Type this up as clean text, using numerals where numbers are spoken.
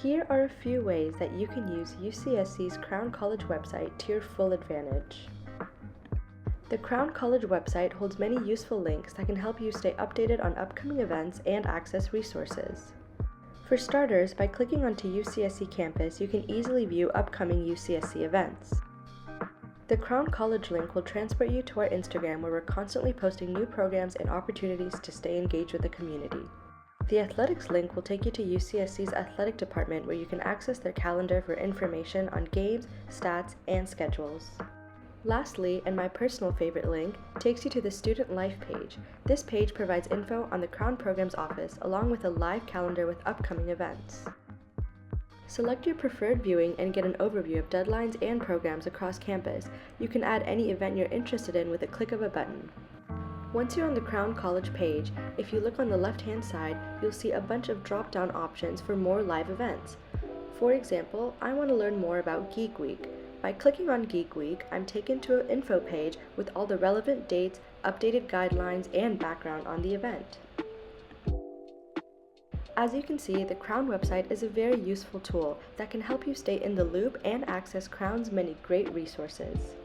Here are a few ways that you can use UCSC's Crown College website to your full advantage. The Crown College website holds many useful links that can help you stay updated on upcoming events and access resources. For starters, by clicking onto UCSC campus, you can easily view upcoming UCSC events. The Crown College link will transport you to our Instagram, where we're constantly posting new programs and opportunities to stay engaged with the community. The athletics link will take you to UCSC's athletic department, where you can access their calendar for information on games, stats, and schedules. Lastly, and my personal favorite link, takes you to the Student Life page. This page provides info on the Crown Programs Office, along with a live calendar with upcoming events. Select your preferred viewing and get an overview of deadlines and programs across campus. You can add any event you're interested in with a click of a button. Once you're on the Crown College page, if you look on the left-hand side, you'll see a bunch of drop-down options for more live events. For example, I want to learn more about Geek Week. By clicking on Geek Week, I'm taken to an info page with all the relevant dates, updated guidelines, and background on the event. As you can see, the Crown website is a very useful tool that can help you stay in the loop and access Crown's many great resources.